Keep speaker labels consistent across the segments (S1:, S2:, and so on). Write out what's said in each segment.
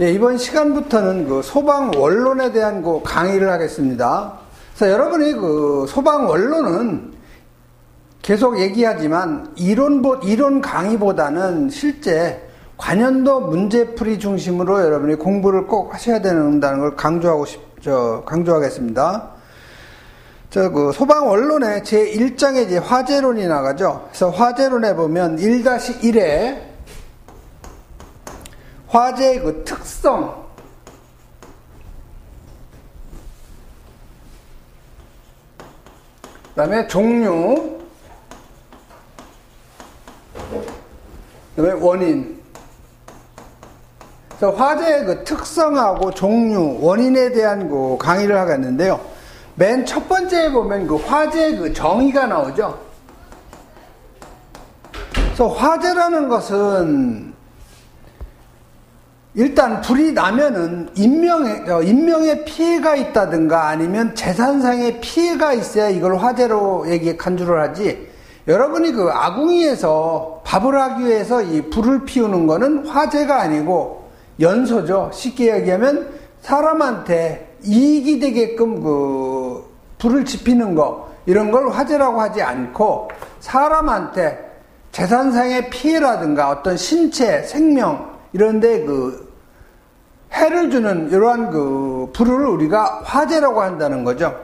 S1: 예, 이번 시간부터는 그 소방 원론에 대한 그 강의를 하겠습니다. 그래서 여러분이 그 소방 원론은 계속 얘기하지만 이론 강의보다는 실제 관연도 문제풀이 중심으로 여러분이 공부를 꼭 하셔야 된다는 걸 강조하겠습니다. 그 소방 원론의 제1장에 이제 화재론이 나가죠. 그래서 화재론에 보면 1-1에 화재의 그 특성, 그 다음에 종류, 그 다음에 원인. 그래서 화재의 그 특성하고 종류, 원인에 대한 그 강의를 하겠는데요. 맨 첫 번째에 보면 그 화재의 그 정의가 나오죠. 그래서 화재라는 것은 일단 불이 나면은 인명의 피해가 있다든가 아니면 재산상의 피해가 있어야 이걸 화재로 간주를 하지. 여러분이 그 아궁이에서 밥을 하기 위해서 이 불을 피우는 거는 화재가 아니고 연소죠. 쉽게 얘기하면 사람한테 이익이 되게끔 그 불을 지피는 거, 이런 걸 화재라고 하지 않고 사람한테 재산상의 피해라든가 어떤 신체, 생명 이런데 그 해를 주는 이러한 그 불을 우리가 화재라고 한다는 거죠.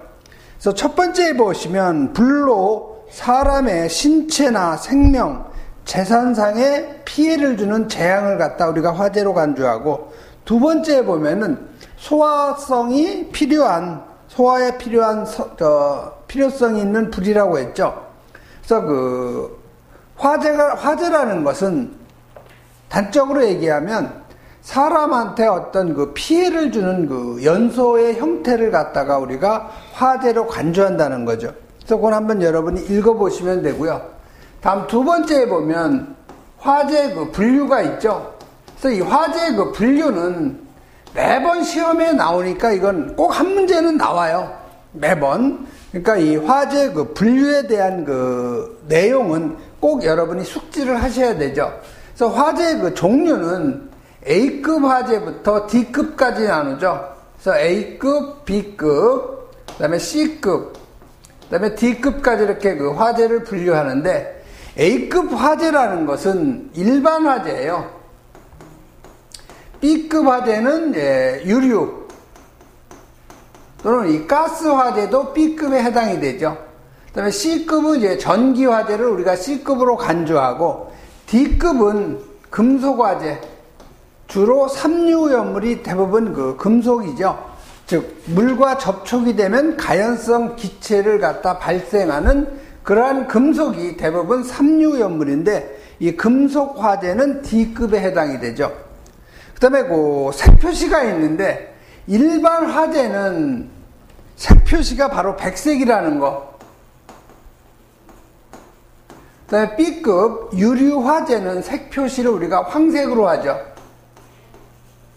S1: 그래서 첫 번째에 보시면 불로 사람의 신체나 생명, 재산상의 피해를 주는 재앙을 갖다 우리가 화재로 간주하고, 두 번째에 보면은 소화에 필요한 필요성이 있는 불이라고 했죠. 그래서 그 화재라는 것은 단적으로 얘기하면 사람한테 어떤 그 피해를 주는 그 연소의 형태를 갖다가 우리가 화재로 간주한다는 거죠. 그래서 그건 한번 여러분이 읽어보시면 되고요. 다음 두 번째에 보면 화재의 그 분류가 있죠. 그래서 이 화재의 그 분류는 매번 시험에 나오니까 이건 꼭 한 문제는 나와요. 매번. 그러니까 이 화재 그 분류에 대한 그 내용은 꼭 여러분이 숙지를 하셔야 되죠. 그래서 화재의 그 종류는 A급 화재부터 D급까지 나누죠. 그래서 A급, B급, 그 다음에 C급, 그 다음에 D급까지 이렇게 그 화재를 분류하는데, A급 화재라는 것은 일반 화재예요. B급 화재는 유류 또는 이 가스 화재도 B급에 해당이 되죠. 그 다음에 C급은 이제 전기 화재를 우리가 C급으로 간주하고, D급은 금속 화재, 주로 삼류연물이 대부분 그 금속이죠. 즉 물과 접촉이 되면 가연성 기체를 갖다 발생하는 그러한 금속이 대부분 삼류연물인데, 이 금속 화재는 D급에 해당이 되죠. 그 다음에 그 색표시가 있는데, 일반 화재는 색표시가 바로 백색이라는 거. 그 다음에 B급 유류 화재는 색표시를 우리가 황색으로 하죠.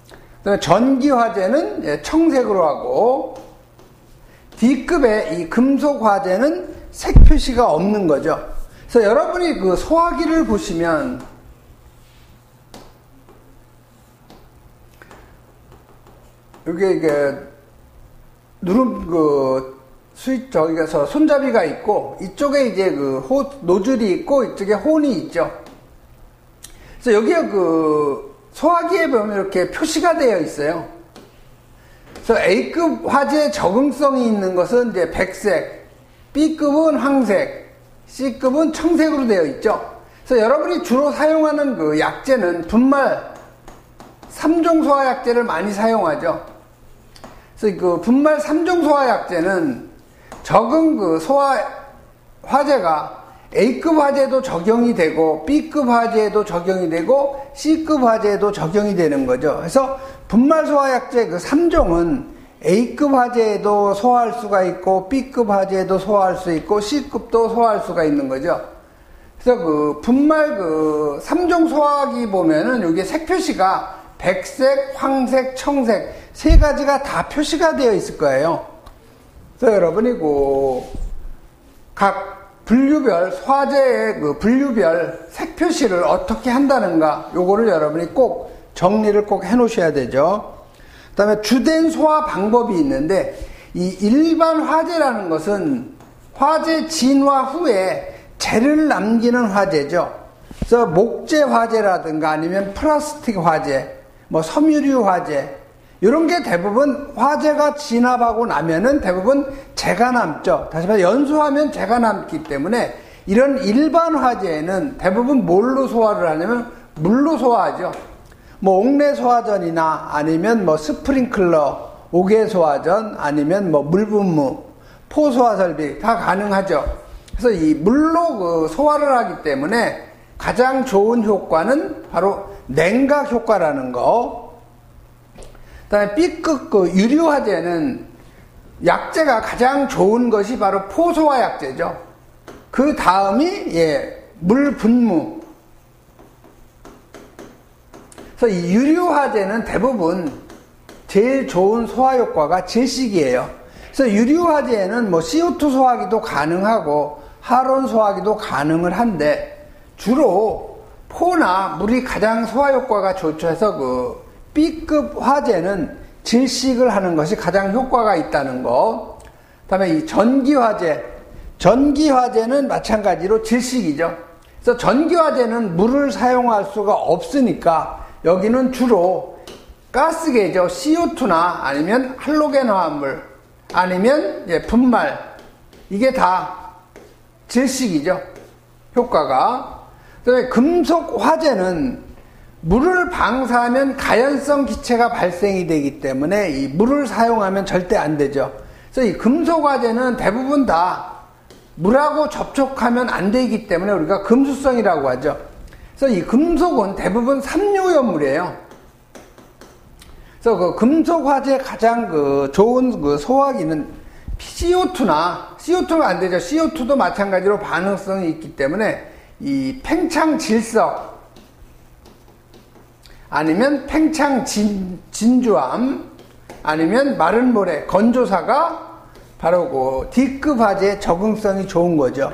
S1: 그 다음에 전기 화재는 청색으로 하고, D급의 이 금속 화재는 색표시가 없는 거죠. 그래서 여러분이 그 소화기를 보시면 여기 이게 저기서 손잡이가 있고, 이쪽에 이제 그 노즐이 있고, 이쪽에 혼이 있죠. 그래서 여기에 그 소화기에 보면 이렇게 표시가 되어 있어요. 그래서 A급 화재 적응성이 있는 것은 이제 백색, B급은 황색, C급은 청색으로 되어 있죠. 그래서 여러분이 주로 사용하는 그 약재는 분말 3종 소화약재를 많이 사용하죠. 그래서 그 분말 3종 소화약재는 적응 그 화재가 A급 화재에도 적용이 되고, B급 화재에도 적용이 되고, C급 화재에도 적용이 되는 거죠. 그래서 분말 소화약재 그 3종은 A급 화재에도 소화할 수가 있고, B급 화재에도 소화할 수 있고, C급도 소화할 수가 있는 거죠. 그래서 그 분말 그 3종 소화기 보면은 여기 색표시가 백색, 황색, 청색 세 가지가 다 표시가 되어 있을 거예요. 그래서 여러분이 각 분류별, 화재의 그 분류별 색표시를 어떻게 한다는가, 요거를 여러분이 꼭 정리를 꼭 해 놓으셔야 되죠. 그 다음에 주된 소화 방법이 있는데, 이 일반 화재라는 것은 화재 진화 후에 재를 남기는 화재죠. 그래서 목재 화재라든가 아니면 플라스틱 화재, 뭐 섬유류 화재, 이런 게 대부분 화재가 진압하고 나면은 대부분 재가 남죠. 다시 말해 연소하면 재가 남기 때문에 이런 일반 화재에는 대부분 뭘로 소화를 하냐면 물로 소화하죠. 뭐 옥내 소화전이나 아니면 뭐 스프링클러, 옥외 소화전, 아니면 뭐 물분무, 포소화 설비 다 가능하죠. 그래서 이 물로 그 소화를 하기 때문에 가장 좋은 효과는 바로 냉각 효과라는 거. 그다음에 B급 그 유류 화재는 약재가 가장 좋은 것이 바로 포소화 약재죠. 그 다음이 물 분무. 그래서 이 유류 화재는 대부분 제일 좋은 소화 효과가 질식이에요. 그래서 유류 화재에는 뭐 CO2 소화기도 가능하고 하론 소화기도 가능을 한데 주로 포나 물이 가장 소화 효과가 좋죠. 해서 그 B급 화재는 질식을 하는 것이 가장 효과가 있다는 거. 그다음에 이 전기 화재. 전기 화재는 마찬가지로 질식이죠. 그래서 전기 화재는 물을 사용할 수가 없으니까 여기는 주로 가스계죠. CO2나 아니면 할로겐 화합물 아니면 분말, 이게 다 질식이죠. 효과가. 그다음에 금속 화재는 물을 방사하면 가연성 기체가 발생이 되기 때문에 이 물을 사용하면 절대 안 되죠. 그래서 이 금속 화재는 대부분 다 물하고 접촉하면 안 되기 때문에 우리가 금수성이라고 하죠. 그래서 이 금속은 대부분 삼유효물이에요. 그래서 그 금속 화재 가장 그 좋은 그 소화기는 CO2가 안 되죠. CO2도 마찬가지로 반응성이 있기 때문에 이 팽창 질석 아니면 팽창 진주암 아니면 마른 모래 건조사가 바로 그 D급 화재의 적응성이 좋은 거죠.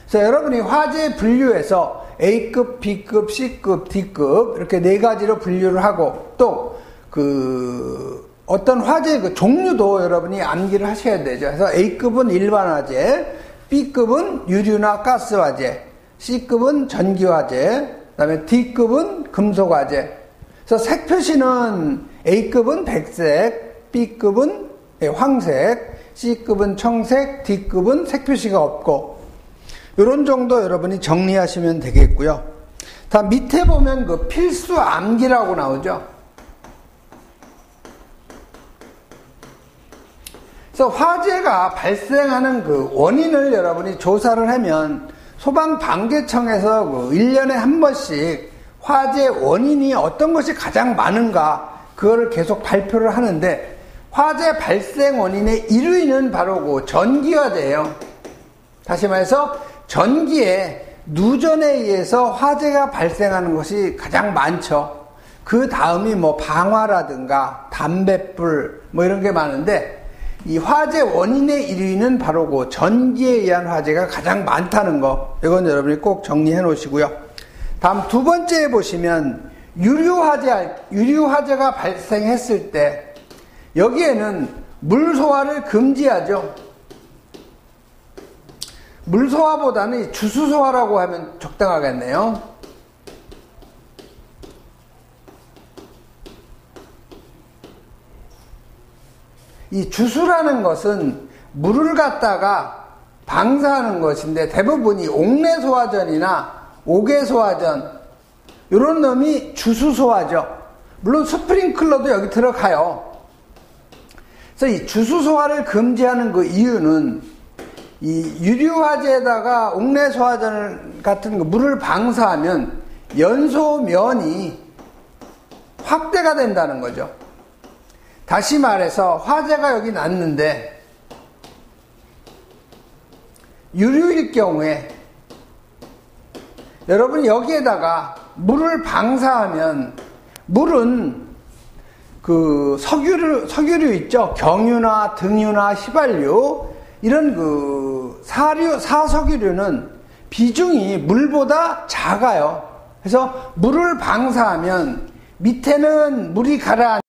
S1: 그래서 여러분이 화재 분류에서 A급, B급, C급, D급 이렇게 네 가지로 분류를 하고 또 그 어떤 화재 그 종류도 여러분이 암기를 하셔야 되죠. 그래서 A급은 일반 화재, B급은 유류나 가스 화재, C급은 전기 화재, 그다음에 D급은 금속 화재. 그래서 색 표시는 A급은 백색, B급은 황색, C급은 청색, D급은 색 표시가 없고 이런 정도 여러분이 정리하시면 되겠고요. 다 밑에 보면 그 필수 암기라고 나오죠. 그래서 화재가 발생하는 그 원인을 여러분이 조사를 하면 소방방재청에서 그 1년에 한 번씩 화재 원인이 어떤 것이 가장 많은가 그거를 계속 발표를 하는데 화재 발생 원인의 1위는 바로 그 전기화재예요. 다시 말해서 전기에 누전에 의해서 화재가 발생하는 것이 가장 많죠. 그 다음이 뭐 방화라든가 담뱃불 뭐 이런 게 많은데 이 화재 원인의 1위는 바로 그 전기에 의한 화재가 가장 많다는 거. 이건 여러분이 꼭 정리해 놓으시고요. 다음 두 번째에 보시면 유류화재가 발생했을 때 여기에는 물소화를 금지하죠. 물소화보다는 주수소화라고 하면 적당하겠네요. 이 주수라는 것은 물을 갖다가 방사하는 것인데 대부분이 옥내소화전이나 옥외소화전 이런 놈이 주수소화죠. 물론 스프링클러도 여기 들어가요. 그래서 이 주수소화를 금지하는 그 이유는 이 유류화재에다가 옥내소화전 같은 거 물을 방사하면 연소면이 확대가 된다는 거죠. 다시 말해서 화재가 여기 났는데 유류일 경우에 여러분이 여기에다가 물을 방사하면 물은 그 석유류 있죠. 경유나 등유나 휘발유 이런 그 사석유류는 비중이 물보다 작아요. 그래서 물을 방사하면 밑에는 물이 가라앉